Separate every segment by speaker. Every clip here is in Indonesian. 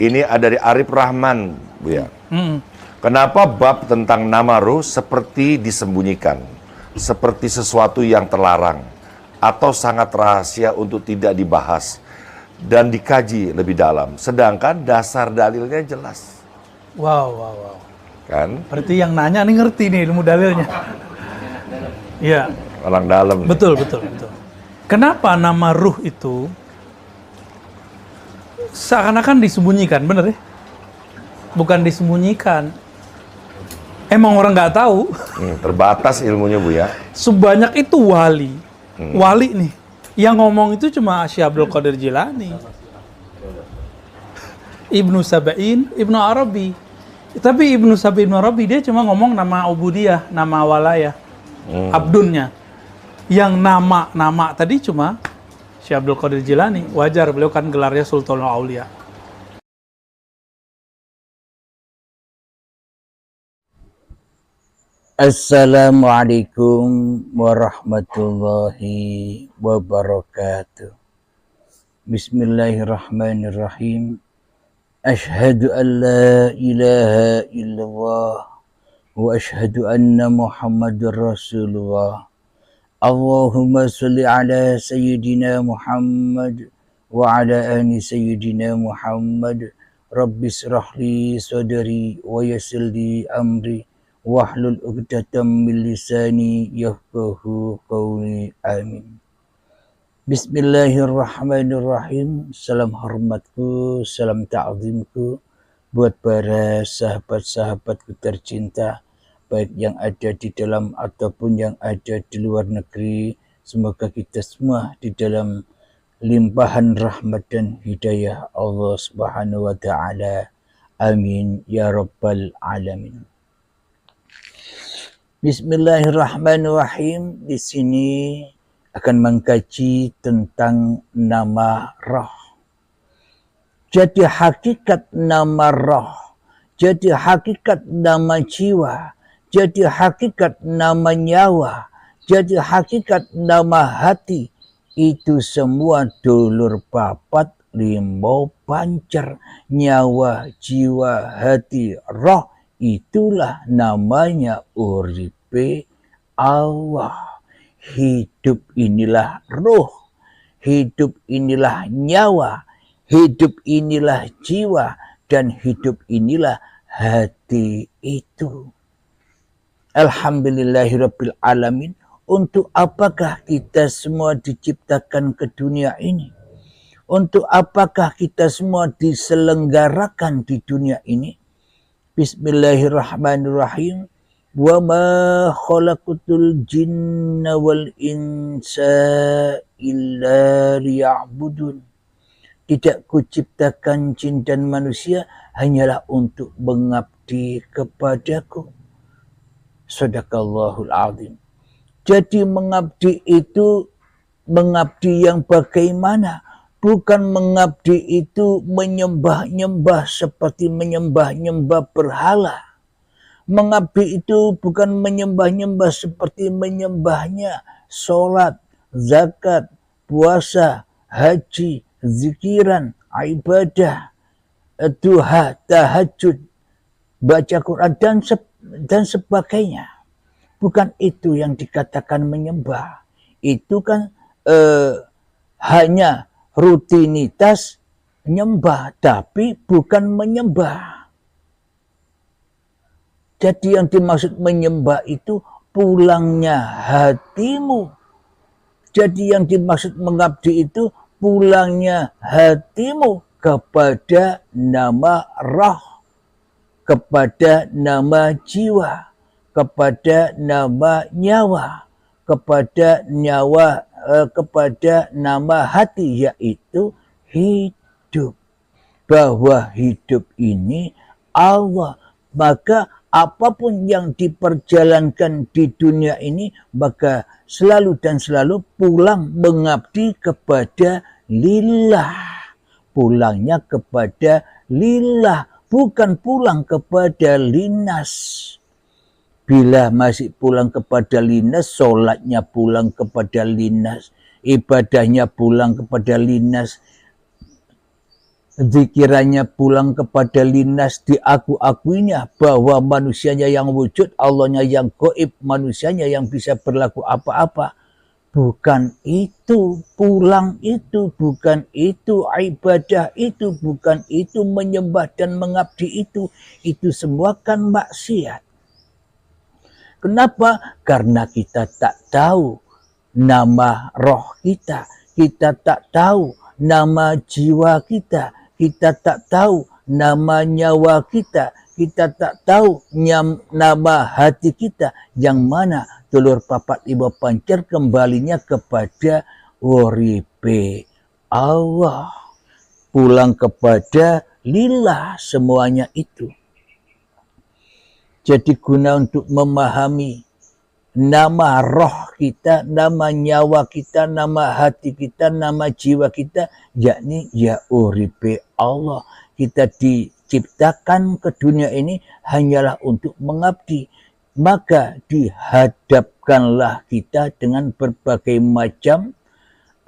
Speaker 1: Ini ada dari Arif Rahman, Bu ya. Kenapa bab tentang nama ruh seperti disembunyikan, seperti sesuatu yang terlarang, atau sangat rahasia untuk tidak dibahas dan dikaji lebih dalam, sedangkan dasar dalilnya jelas.
Speaker 2: Wow.
Speaker 1: Kan?
Speaker 2: Berarti yang nanya nih ngerti nih ilmu dalilnya. Iya.
Speaker 1: Orang dalam.
Speaker 2: Betul. Kenapa nama ruh itu seakan-akan disembunyikan, bener ya? Bukan disembunyikan. Emang orang nggak tahu.
Speaker 1: Terbatas ilmunya, Bu ya.
Speaker 2: Sebanyak itu wali. Wali nih. Yang ngomong itu cuma Syekh Abdul Qadir Jilani, Ibnu Sab'in, Ibnu Arabi. Tapi Ibnu Sab'in, Ibnu Arabi dia cuma ngomong nama ubudiyah, nama walayah, abdunnya. Yang nama tadi cuma Syekh Abdul Qadir Jilani. Wajar, beliau kan gelarnya Sultanul Aulia.
Speaker 3: Assalamualaikum warahmatullahi wabarakatuh. Bismillahirrahmanirrahim. Ashhadu an la ilaha illallah wa ashhadu anna Muhammadur Rasulullah. Allahumma salli ala Sayyidina Muhammad wa ala ali Sayyidina Muhammad. Rabbis rahli sadri wa yassir li amri wahlul 'uqdatam min lisani yafqahu qawli. Amin. Bismillahirrahmanirrahim. Salam hormatku, salam ta'zimku buat para sahabat-sahabatku tercinta, baik yang ada di dalam ataupun yang ada di luar negeri. Semoga kita semua di dalam limpahan rahmat dan hidayah Allah Subhanahu wa taala. Amin ya rabbal alamin. Bismillahirrahmanirrahim. Di sini akan mengkaji tentang nama roh. Jadi hakikat nama roh, jadi hakikat nama jiwa, jadi hakikat nama nyawa, jadi hakikat nama hati, itu semua dulur papat limau pancer, nyawa, jiwa, hati, roh. Itulah namanya uripe Allah. Hidup inilah ruh, hidup inilah nyawa, hidup inilah jiwa, dan hidup inilah hati itu. Alhamdulillahirabbil alamin. Untuk apakah kita semua diciptakan ke dunia ini? Untuk apakah kita semua diselenggarakan di dunia ini? Bismillahirrahmanirrahim. Wa ma khalaqatul jinna wal insa illa liya'budun. Tidak kuciptakan jin dan manusia hanyalah untuk mengabdi kepadaku. Shadaqallahul azim. Jadi mengabdi itu mengabdi yang bagaimana? Bukan mengabdi itu menyembah-nyembah seperti menyembah-nyembah berhala. Mengabdi itu bukan menyembah-nyembah seperti menyembahnya sholat, zakat, puasa, haji, zikiran, ibadah, duha, tahajud, baca Quran, dan sebagainya. Bukan itu yang dikatakan menyembah. Itu kan hanya rutinitas menyembah, tapi bukan menyembah. Jadi yang dimaksud menyembah itu pulangnya hatimu. Jadi yang dimaksud mengabdi itu pulangnya hatimu kepada nama roh, kepada nama jiwa, kepada nama nyawa, kepada nama hati, yaitu hidup. Bahwa hidup ini Allah. Maka apapun yang diperjalankan di dunia ini, maka selalu dan selalu pulang mengabdi kepada lillah. Pulangnya kepada lillah, bukan pulang kepada linas. Bila masih pulang kepada linas, sholatnya pulang kepada linas, ibadahnya pulang kepada linas, zikirannya pulang kepada linnas, diaku-akuinya bahwa manusianya yang wujud, Allahnya yang gaib, manusianya yang bisa berlaku apa-apa. Bukan itu pulang itu, bukan itu ibadah itu, bukan itu menyembah dan mengabdi itu semua kan maksiat. Kenapa? Karena kita tak tahu nama roh kita tak tahu nama jiwa kita tak tahu nama nyawa kita tak tahu nama hati kita, yang mana telur papat ibu pancer kembalinya kepada uripe Allah, pulang kepada lillah semuanya itu. Jadi guna untuk memahami nama roh kita, nama nyawa kita, nama hati kita, nama jiwa kita, yakni ya uripe Allah. Kita diciptakan ke dunia ini hanyalah untuk mengabdi. Maka dihadapkanlah kita dengan berbagai macam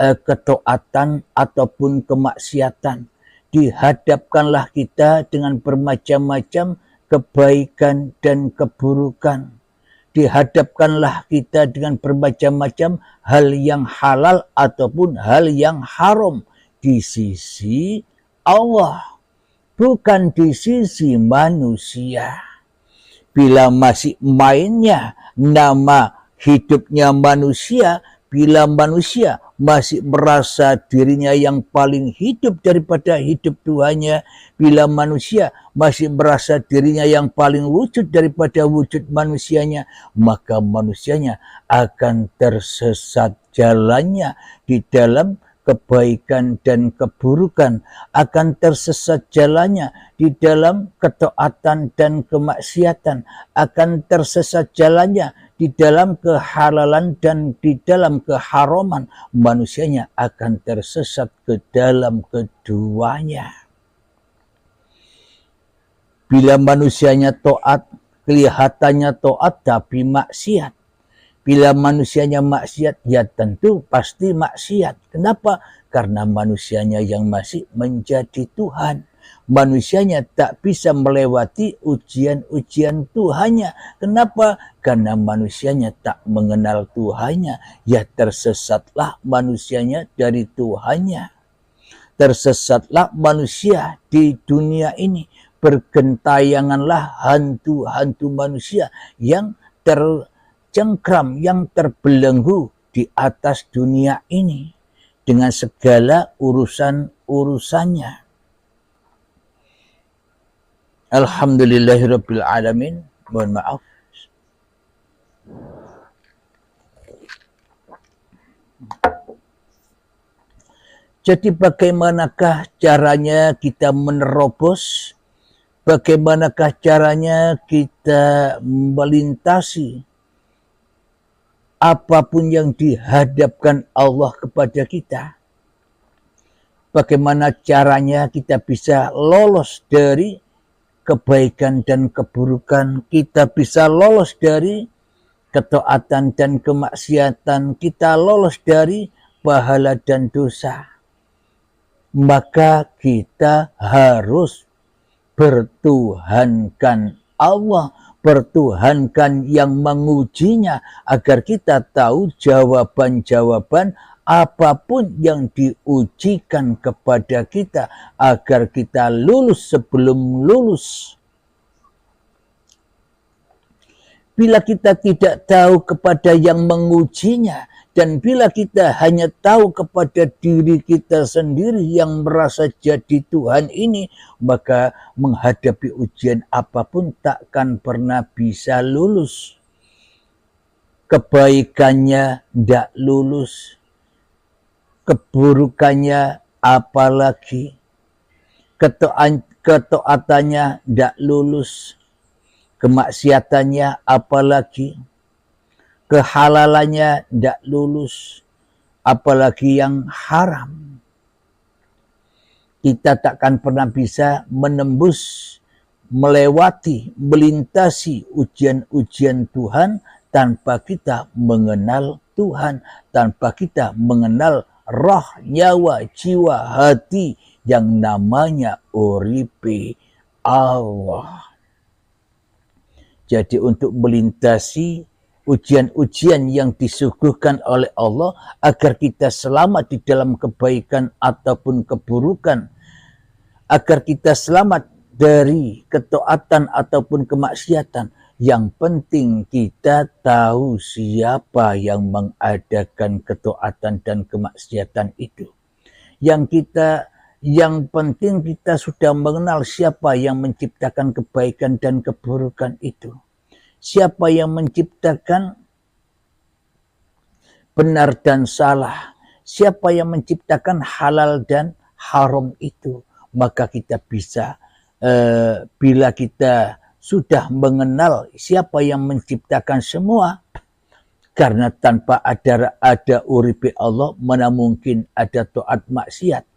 Speaker 3: ketaatan ataupun kemaksiatan. Dihadapkanlah kita dengan bermacam-macam kebaikan dan keburukan. Dihadapkanlah kita dengan bermacam-macam hal yang halal ataupun hal yang haram di sisi Allah, bukan di sisi manusia. Bila masih mainnya nama hidupnya manusia, bila manusia masih merasa dirinya yang paling hidup daripada hidup Tuhannya, bila manusia masih merasa dirinya yang paling wujud daripada wujud manusianya, maka manusianya akan tersesat jalannya di dalam kebaikan dan keburukan, akan tersesat jalannya di dalam ketaatan dan kemaksiatan, akan tersesat jalannya di dalam kehalalan dan di dalam keharaman. Manusianya akan tersesat ke dalam keduanya. Bila manusianya taat, kelihatannya taat tapi maksiat. Bila manusianya maksiat, ya tentu pasti maksiat. Kenapa? Karena manusianya yang masih menjadi Tuhan. Manusianya tak bisa melewati ujian-ujian Tuhannya. Kenapa? Karena manusianya tak mengenal Tuhannya. Ya tersesatlah manusianya dari Tuhannya. Tersesatlah manusia di dunia ini. Bergentayanganlah hantu-hantu manusia yang tercengkram, yang terbelenggu di atas dunia ini dengan segala urusan-urusannya. Alhamdulillahirabbil alamin. Mohon maaf. Jadi bagaimanakah caranya kita menerobos? Bagaimanakah caranya kita melintasi apapun yang dihadapkan Allah kepada kita? Bagaimana caranya kita bisa lolos dari kebaikan dan keburukan? Kita bisa lolos dari ketaatan dan kemaksiatan. Kita lolos dari pahala dan dosa. Maka kita harus bertuhankan Allah, bertuhankan yang mengujinya, agar kita tahu jawaban-jawaban apapun yang diujikan kepada kita, agar kita lulus sebelum lulus. Bila kita tidak tahu kepada yang mengujinya, dan bila kita hanya tahu kepada diri kita sendiri yang merasa jadi Tuhan ini, maka menghadapi ujian apapun takkan pernah bisa lulus. Kebaikannya tidak lulus, keburukannya apalagi, ketaatannya tidak lulus, kemaksiatannya apalagi, kehalalannya tidak lulus, apalagi yang haram. Kita takkan pernah bisa menembus, melewati, melintasi ujian-ujian Tuhan tanpa kita mengenal Tuhan, tanpa kita mengenal roh, nyawa, jiwa, hati yang namanya uripe Allah. Jadi untuk melintasi ujian-ujian yang disuguhkan oleh Allah agar kita selamat di dalam kebaikan ataupun keburukan, agar kita selamat dari ketaatan ataupun kemaksiatan. Yang penting kita tahu siapa yang mengadakan ketaatan dan kemaksiatan itu. Yang penting kita sudah mengenal siapa yang menciptakan kebaikan dan keburukan itu. Siapa yang menciptakan benar dan salah. Siapa yang menciptakan halal dan haram itu. Maka kita bisa, bila kita sudah mengenal siapa yang menciptakan semua, karena tanpa ada uripe Allah, mana mungkin ada taat maksiat.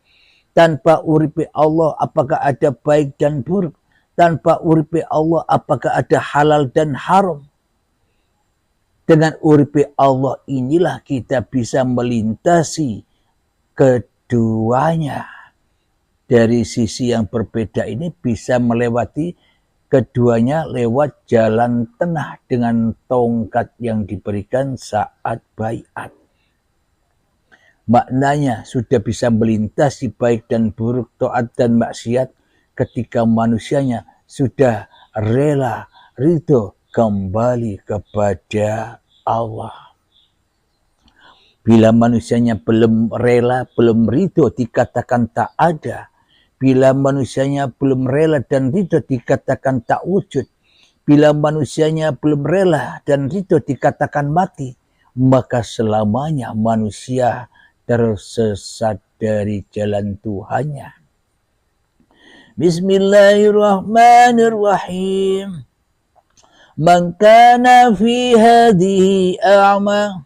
Speaker 3: Tanpa uripe Allah, apakah ada baik dan buruk? Tanpa uripe Allah, apakah ada halal dan haram? Dengan uripe Allah inilah kita bisa melintasi keduanya. Dari sisi yang berbeda ini bisa melewati keduanya lewat jalan tengah dengan tongkat yang diberikan saat baiat. Maknanya sudah bisa melintasi baik dan buruk, taat dan maksiat ketika manusianya sudah rela, ridho kembali kepada Allah. Bila manusianya belum rela, belum ridho, dikatakan tak ada. Bila manusianya belum rela dan ridho, dikatakan tak wujud. Bila manusianya belum rela dan ridho, dikatakan mati. Maka selamanya manusia tersesat dari jalan Tuhannya. Bismillahirrahmanirrahim. Man kana fi hadhihi a'ma.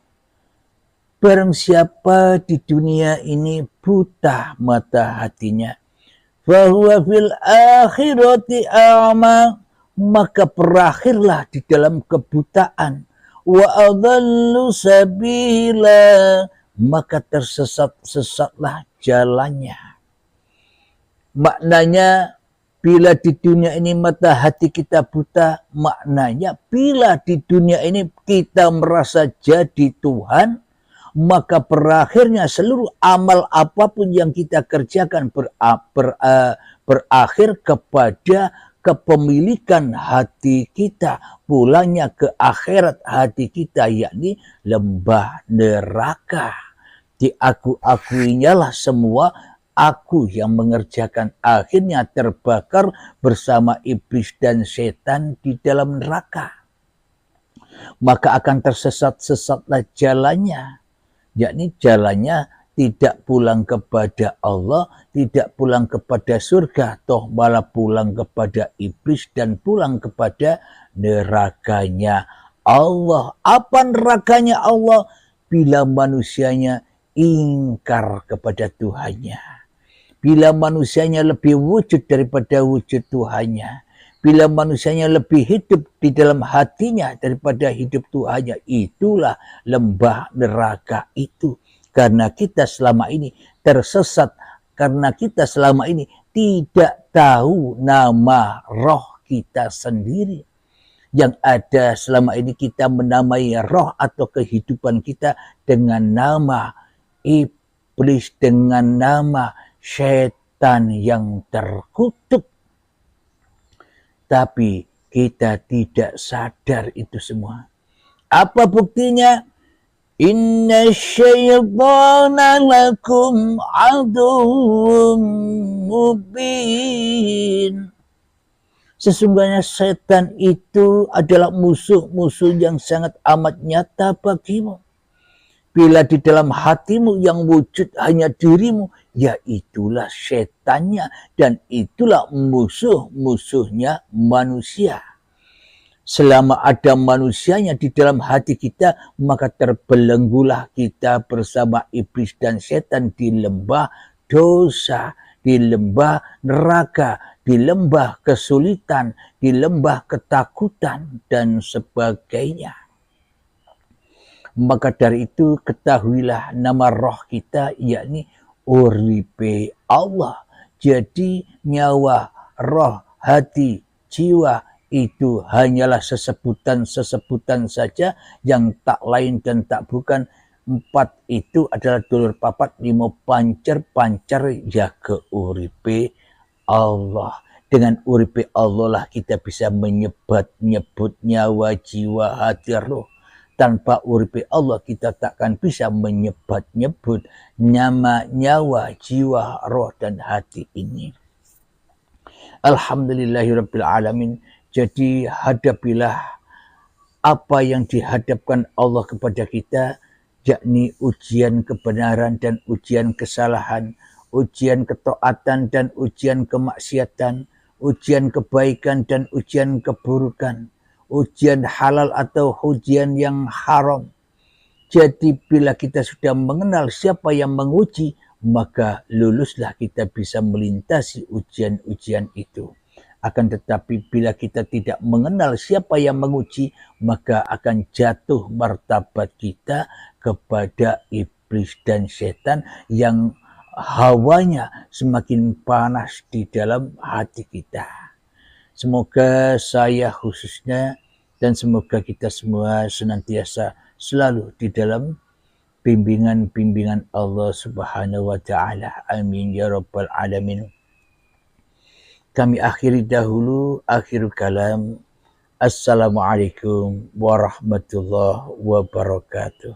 Speaker 3: Barang siapa di dunia ini buta mata hatinya, fahuwa fil akhirati a'ma, maka berakhirlah di dalam kebutaan. Wa adallu sabila, maka tersesat-sesatlah jalannya. Maknanya bila di dunia ini mata hati kita buta, maknanya bila di dunia ini kita merasa jadi Tuhan, maka berakhirnya seluruh amal apapun yang kita kerjakan berakhir kepada kepemilikan hati kita, pulangnya ke akhirat hati kita, yakni lembah neraka. Diaku-akuinya lah semua aku yang mengerjakan, akhirnya terbakar bersama iblis dan setan di dalam neraka. Maka akan tersesat-sesatlah jalannya, yakni jalannya tidak pulang kepada Allah, tidak pulang kepada surga, toh malah pulang kepada iblis dan pulang kepada nerakanya Allah. Apa nerakanya Allah? Bila manusianya ingkar kepada Tuhannya, bila manusianya lebih wujud daripada wujud Tuhannya, bila manusianya lebih hidup di dalam hatinya daripada hidup Tuhannya, itulah lembah neraka itu. Karena kita selama ini tersesat, karena kita selama ini tidak tahu nama roh kita sendiri. Yang ada selama ini kita menamai roh atau kehidupan kita dengan nama iblis, dengan nama setan yang terkutuk. Tapi kita tidak sadar itu semua. Apa buktinya? Inna syaitana lakum aduwwum mubin. Sesungguhnya setan itu adalah musuh-musuh yang sangat amat nyata bagimu. Bila di dalam hatimu yang wujud hanya dirimu, ya itulah setannya dan itulah musuh-musuhnya manusia. Selama ada manusianya di dalam hati kita, maka terbelenggulah kita bersama iblis dan setan di lembah dosa, di lembah neraka, di lembah kesulitan, di lembah ketakutan, dan sebagainya. Maka dari itu ketahuilah nama roh kita, yakni uripe Allah. Jadi nyawa, roh, hati, jiwa itu hanyalah sesebutan saja yang tak lain dan tak bukan. 4 itu adalah dulur papat 5 pancer jaga uripe Allah. Dengan uripe Allah lah kita bisa nyebut nyawa, jiwa, hati, roh. Tanpa uripe Allah kita takkan bisa nyebut nama, nyawa, jiwa, roh, dan hati ini. Alhamdulillahirabbil alamin. Jadi hadapilah apa yang dihadapkan Allah kepada kita, yakni ujian kebenaran dan ujian kesalahan, ujian ketaatan dan ujian kemaksiatan, ujian kebaikan dan ujian keburukan, ujian halal atau ujian yang haram. Jadi bila kita sudah mengenal siapa yang menguji, maka luluslah kita bisa melintasi ujian-ujian itu. Akan tetapi bila kita tidak mengenal siapa yang menguji, maka akan jatuh martabat kita kepada iblis dan setan yang hawanya semakin panas di dalam hati kita. Semoga saya khususnya dan semoga kita semua senantiasa selalu di dalam bimbingan Allah Subhanahu wa taala. Amin ya rabbal alamin. Kami akhiri dahulu akhirul kalam. Assalamualaikum warahmatullahi wabarakatuh.